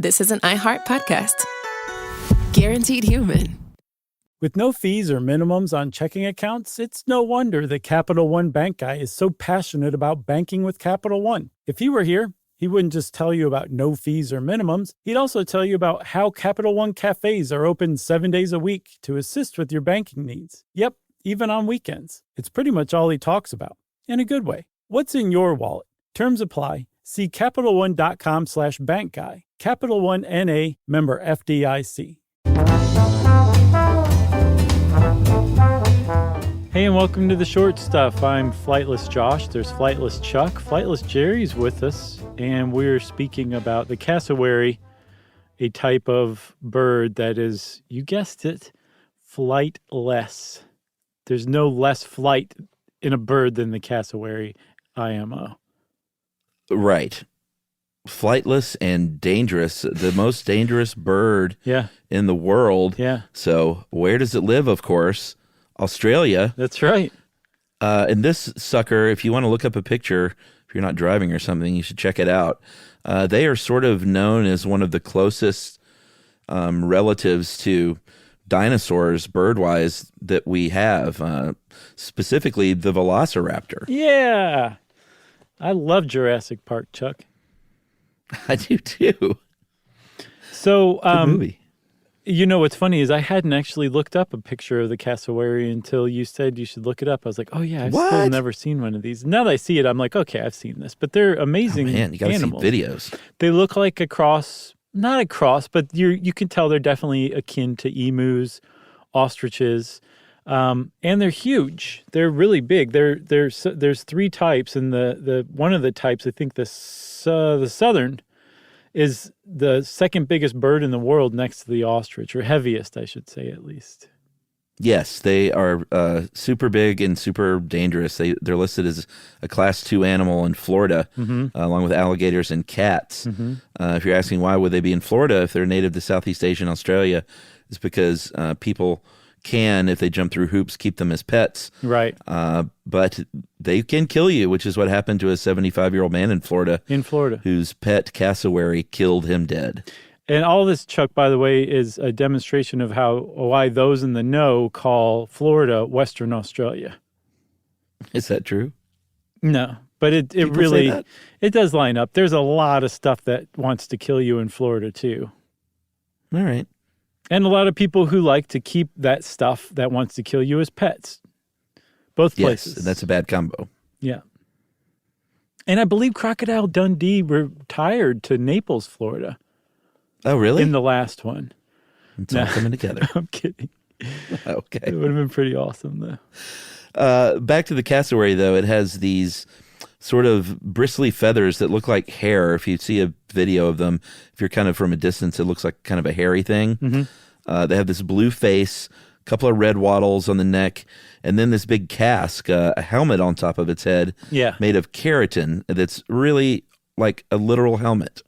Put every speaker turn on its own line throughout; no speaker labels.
This is an iHeart podcast. Guaranteed human.
With no fees or minimums on checking accounts, it's no wonder that Capital One Bank Guy is so passionate about banking with Capital One. If he were here, he wouldn't just tell you about no fees or minimums. He'd also tell you about how Capital One cafes are open 7 days a week to assist with your banking needs. Yep, even on weekends. It's pretty much all he talks about, in a good way. What's in your wallet? Terms apply. See CapitalOne.com/bankguy. Capital One N.A., member FDIC. Hey, and welcome to the short stuff. I'm Flightless Josh. There's Flightless Chuck. Flightless Jerry's with us, and we're speaking about the cassowary, a type of bird that is, you guessed it, flightless. There's no less flight in a bird than the cassowary IMO.
Right. Flightless and dangerous, the most dangerous bird in the world.
Yeah.
So where does it live, of course? Australia.
That's right.
And this sucker, if you want to look up a picture, if you're not driving or something, you should check it out. They are sort of known as one of the closest relatives to dinosaurs, bird-wise, that we have, specifically the velociraptor.
Yeah. I love Jurassic Park, Chuck.
I do too.
So,
good movie.
You know, what's funny is I hadn't actually looked up a picture of the cassowary until you said you should look it up. I was like, oh yeah, I've still never seen one of these. Now that I see it, I'm like, okay, I've seen this. But they're amazing
man, you gotta
animals.
see videos.
They look like a cross, not a cross, but you can tell they're definitely akin to emus, ostriches, and they're huge. They're really big. There's three types, and the one of the types, I think the southern, is the second biggest bird in the world next to the ostrich, or heaviest, I should say, at least.
Yes, they are super big and super dangerous. They're listed as a Class 2 animal in Florida, along with alligators and cats. If you're asking why would they be in Florida if they're native to Southeast Asia and Australia, it's because people can, if they jump through hoops, keep them as pets.
Right.
But they can kill you, which is what happened to a 75-year-old man in Florida. Whose pet cassowary killed him dead.
And all this, Chuck, by the way, is a demonstration of why those in the know call Florida Western Australia.
Is that true?
No, but it really, it does line up. There's a lot of stuff that wants to kill you in Florida, too.
All right.
And a lot of people who like to keep that stuff that wants to kill you as pets. Both places.
Yes, that's a bad combo.
Yeah. And I believe Crocodile Dundee retired to Naples, Florida.
Oh, really?
In the last one.
It's all coming together.
I'm kidding.
Okay.
It would have been pretty awesome, though.
Back to the cassowary, though. It has these sort of bristly feathers that look like hair. If you see a video of them, if you're kind of from a distance, it looks like kind of a hairy thing. They have this blue face, a couple of red wattles on the neck, and then this big casque, a helmet on top of its head, made of keratin that's really like a literal helmet.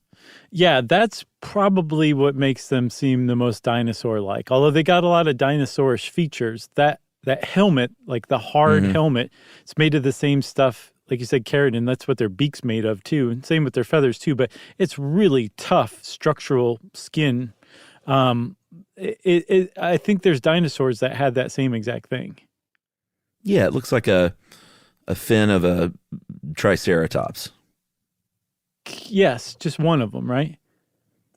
Yeah, that's probably what makes them seem the most dinosaur-like. Although they got a lot of dinosaurish features, that helmet, like the hard helmet, it's made of the same stuff. Like you said, keratin, that's what their beak's made of, too. And same with their feathers, too. But it's really tough structural skin. I think there's dinosaurs that had that same exact thing.
Yeah, it looks like a fin of a triceratops.
Yes, just one of them, right?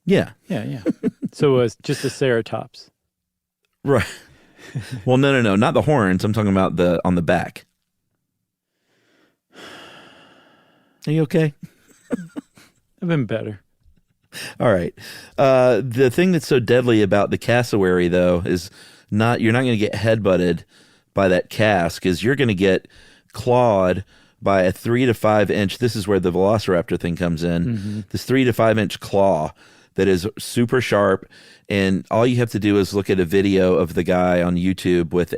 Yeah.
Yeah. So just a ceratops.
Right. Well, no, not the horns. I'm talking about on the back. Are you okay?
I've been better.
All right. The thing that's so deadly about the cassowary, though, is you're not going to get headbutted by that casque, is you're going to get clawed by a 3 to 5 inch. This is where the velociraptor thing comes in. This 3 to 5 inch claw that is super sharp. And all you have to do is look at a video of the guy on YouTube with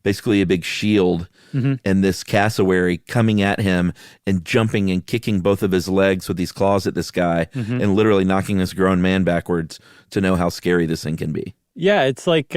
basically a big shield and this cassowary coming at him and jumping and kicking both of his legs with these claws at this guy and literally knocking this grown man backwards to know how scary this thing can be.
Yeah, it's like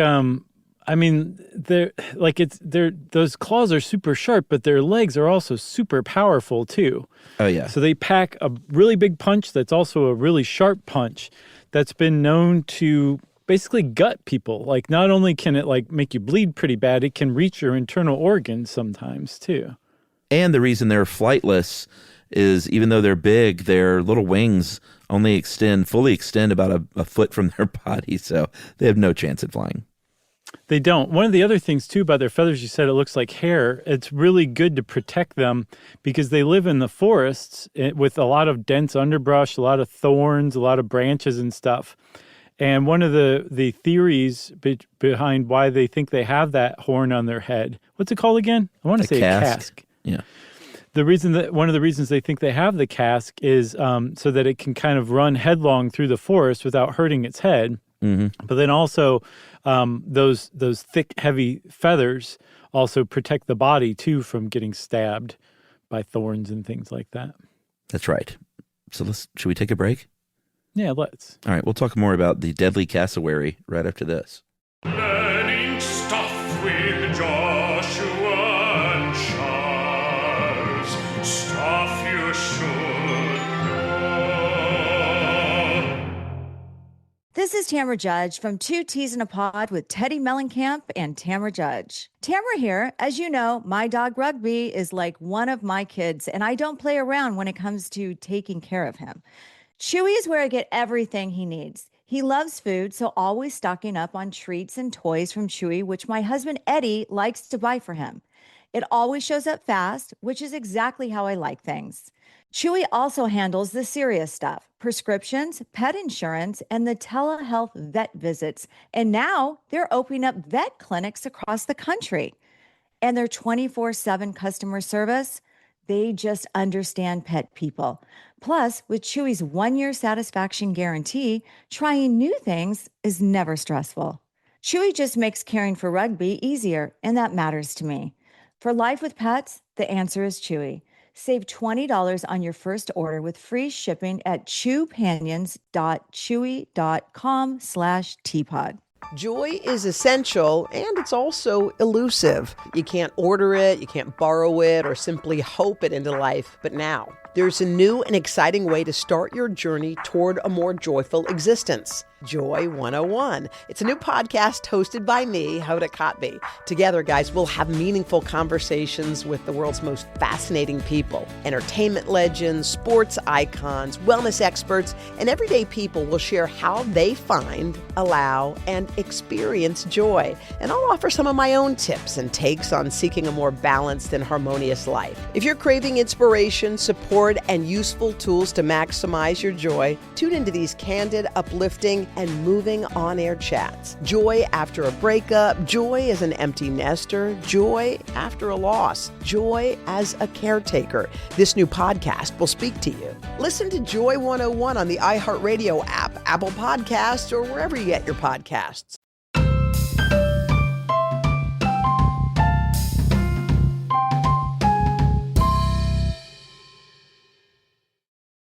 I mean, those claws are super sharp, but their legs are also super powerful too.
Oh, yeah.
So they pack a really big punch that's also a really sharp punch that's been known to basically gut people. Like, not only can it like make you bleed pretty bad, it can reach your internal organs sometimes too.
And the reason they're flightless is even though they're big, their little wings only fully extend about a foot from their body. So they have no chance at flying.
They don't. One of the other things, too, about their feathers, you said it looks like hair. It's really good to protect them because they live in the forests with a lot of dense underbrush, a lot of thorns, a lot of branches and stuff. And one of the theories behind why they think they have that horn on their head, what's it called again? I want to say a casque.
Yeah.
One of the reasons they think they have the casque is so that it can kind of run headlong through the forest without hurting its head. Mm-hmm. But then also those thick, heavy feathers also protect the body, too, from getting stabbed by thorns and things like that.
That's right. So should we take a break?
Yeah, let's.
All right, we'll talk more about the deadly cassowary right after this.
Learning stuff with Joshua and Charles. Stuff you should know.
This is Tamara Judge from Two Teas in a Pod with Teddy Mellencamp and Tamara Judge. Tamara here. As you know, my dog Rugby is like one of my kids, and I don't play around when it comes to taking care of him. Chewy is where I get everything he needs. He loves food, so always stocking up on treats and toys from Chewy, which my husband Eddie likes to buy for him. It always shows up fast, which is exactly how I like things. Chewy also handles the serious stuff, prescriptions, pet insurance, and the telehealth vet visits. And now they're opening up vet clinics across the country. And their 24/7 customer service, they just understand pet people. Plus, with Chewy's 1-year satisfaction guarantee, trying new things is never stressful. Chewy just makes caring for Rugby easier, and that matters to me. For life with pets, the answer is Chewy. Save $20 on your first order with free shipping at chewpanions.chewy.com/teapod.
Joy is essential, and it's also elusive. You can't order it, you can't borrow it, or simply hope it into life. But now, there's a new and exciting way to start your journey toward a more joyful existence. Joy 101. It's a new podcast hosted by me, Hoda Kotb. Together, guys, we'll have meaningful conversations with the world's most fascinating people. Entertainment legends, sports icons, wellness experts, and everyday people will share how they find, allow, and experience joy. And I'll offer some of my own tips and takes on seeking a more balanced and harmonious life. If you're craving inspiration, support, and useful tools to maximize your joy, tune into these candid, uplifting, and moving on-air chats. Joy after a breakup, joy as an empty nester, joy after a loss, joy as a caretaker. This new podcast will speak to you. Listen to Joy 101 on the iHeartRadio app, Apple Podcasts, or wherever you get your podcasts.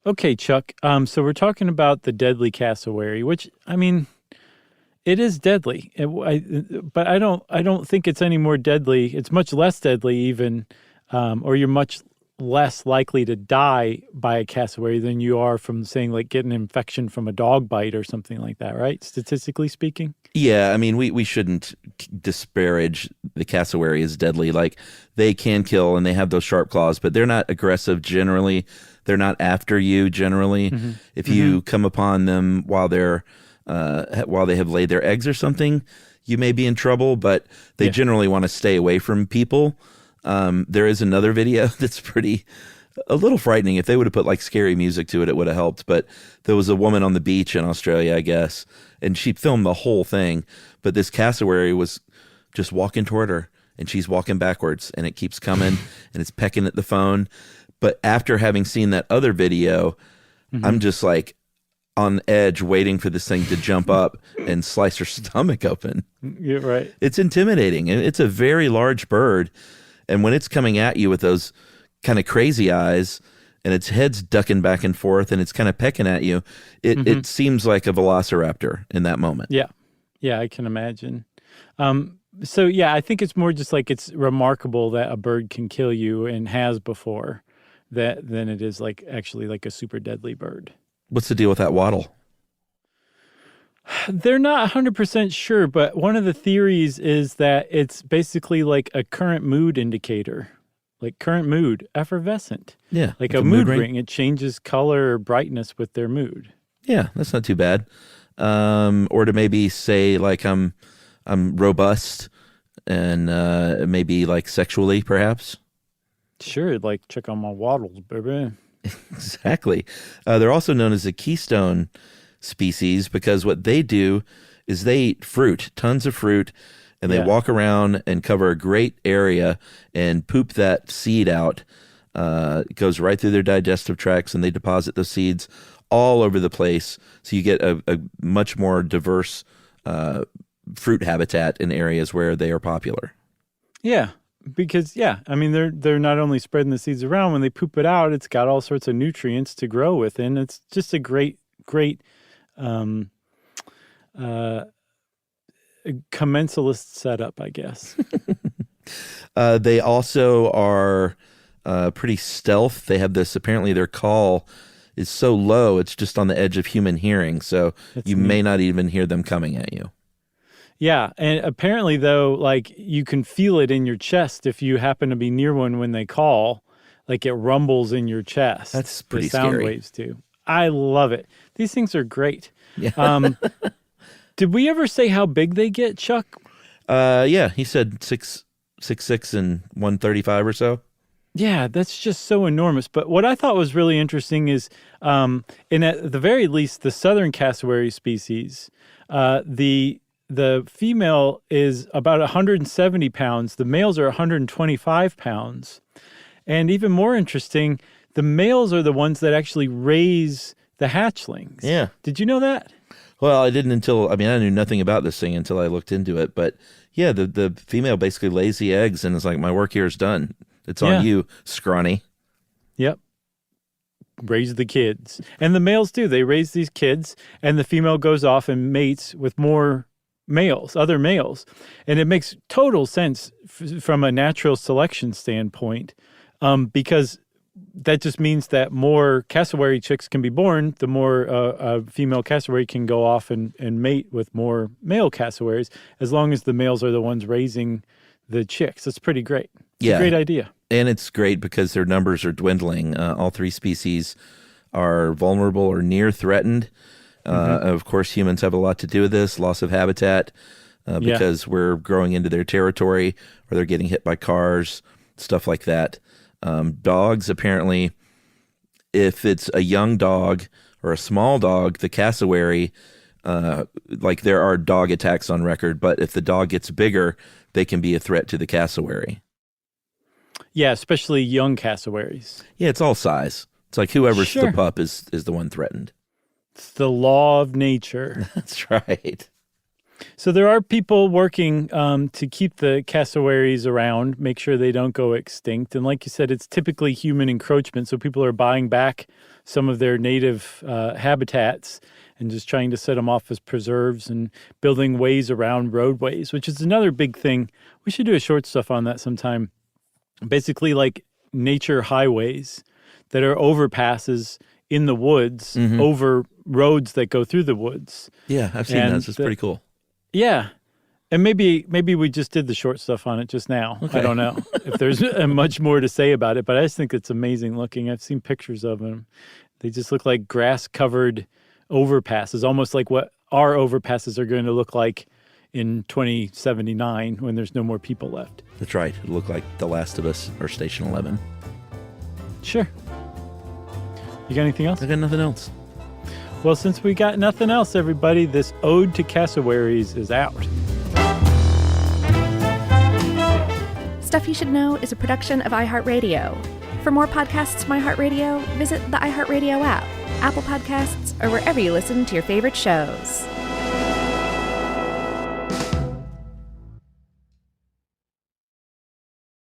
Okay, Chuck. So we're talking about the deadly cassowary, which, I mean, it is deadly. But I don't think it's any more deadly. It's much less deadly even, or you're much less likely to die by a cassowary than you are from, saying, like getting an infection from a dog bite or something like that, right? Statistically speaking?
Yeah, I mean, we shouldn't disparage the cassowary as deadly. Like, they can kill and they have those sharp claws, but they're not aggressive generally. They're not after you generally. Mm-hmm. If you come upon them while they have laid their eggs or something, you may be in trouble, but they generally want to stay away from people. There is another video that's a little frightening. If they would have put like scary music to it, it would have helped. But there was a woman on the beach in Australia, I guess, and she filmed the whole thing. But this cassowary was just walking toward her, and she's walking backwards, and it keeps coming, and it's pecking at the phone. But after having seen that other video, I'm just like on edge waiting for this thing to jump up and slice her stomach open.
You're right.
It's intimidating. It's a very large bird. And when it's coming at you with those kind of crazy eyes and its head's ducking back and forth and it's kind of pecking at you, it seems like a velociraptor in that moment.
Yeah. Yeah, I can imagine. So, yeah, I think it's more just like it's remarkable that a bird can kill you and has before than it is like actually like a super deadly bird.
What's the deal with that wattle?
They're not 100% sure, but one of the theories is that it's basically like a current mood indicator, like current mood, effervescent.
Yeah.
Like a mood ring. It changes color or brightness with their mood.
Yeah, that's not too bad. Or to maybe say like I'm robust and maybe like sexually perhaps.
Sure, like check on my waddles, baby.
Exactly. They're also known as the keystone species because what they do is they eat fruit, tons of fruit, and they walk around and cover a great area and poop that seed out. It goes right through their digestive tracts, and they deposit those seeds all over the place. So you get a much more diverse fruit habitat in areas where they are popular.
Yeah, because I mean they're not only spreading the seeds around, when they poop it out, it's got all sorts of nutrients to grow with, and it's just a great commensalist setup, I guess.
They also are pretty stealth. They have this, apparently their call is so low, it's just on the edge of human hearing, so you may not even hear them coming at you.
Yeah, and apparently, though, like you can feel it in your chest if you happen to be near one when they call. Like it rumbles in your chest.
That's pretty
the sound
scary.
waves too. I love it. These things are great.
Yeah.
Did we ever say how big they get, Chuck?
Yeah, he said 6'6" and 135 or so.
Yeah, that's just so enormous. But what I thought was really interesting is, at the very least, the southern cassowary species, the female is about 170 pounds. The males are 125 pounds. And even more interesting, the males are the ones that actually raise the hatchlings.
Yeah.
Did you know that?
Well, I didn't I knew nothing about this thing until I looked into it. But yeah, the female basically lays the eggs and is like, my work here is done. It's on you, scrawny.
Yep. Raise the kids. And the males do. They raise these kids, and the female goes off and mates with more other males. And it makes total sense from a natural selection standpoint, because that just means that more cassowary chicks can be born, the more a female cassowary can go off and mate with more male cassowaries, as long as the males are the ones raising the chicks. It's pretty great. It's a great idea.
And it's great because their numbers are dwindling. All three species are vulnerable or near threatened. Of course, humans have a lot to do with this, loss of habitat, because we're growing into their territory or they're getting hit by cars, stuff like that. Dogs, apparently, if it's a young dog or a small dog, the cassowary, like there are dog attacks on record, but if the dog gets bigger, they can be a threat to the cassowary. Yeah,
especially young cassowaries.
Yeah, it's all size. It's like whoever's the pup is the one threatened.
It's the law of nature.
That's right.
So there are people working to keep the cassowaries around, make sure they don't go extinct. And like you said, it's typically human encroachment. So people are buying back some of their native habitats and just trying to set them off as preserves and building ways around roadways, which is another big thing. We should do a short stuff on that sometime. Basically like nature highways that are overpasses in the woods over roads that go through the woods.
Yeah, I've seen those. It's pretty cool.
Yeah. And maybe we just did the short stuff on it just now. Okay. I don't know if there's much more to say about it, but I just think it's amazing looking. I've seen pictures of them. They just look like grass-covered overpasses, almost like what our overpasses are going to look like in 2079 when there's no more people left.
That's right. It'll look like The Last of Us or Station 11.
Sure. You got anything else?
I got nothing else.
Well, since we got nothing else, everybody, this Ode to Cassowaries is out.
Stuff You Should Know is a production of iHeartRadio. For more podcasts from iHeartRadio, visit the iHeartRadio app, Apple Podcasts, or wherever you listen to your favorite shows.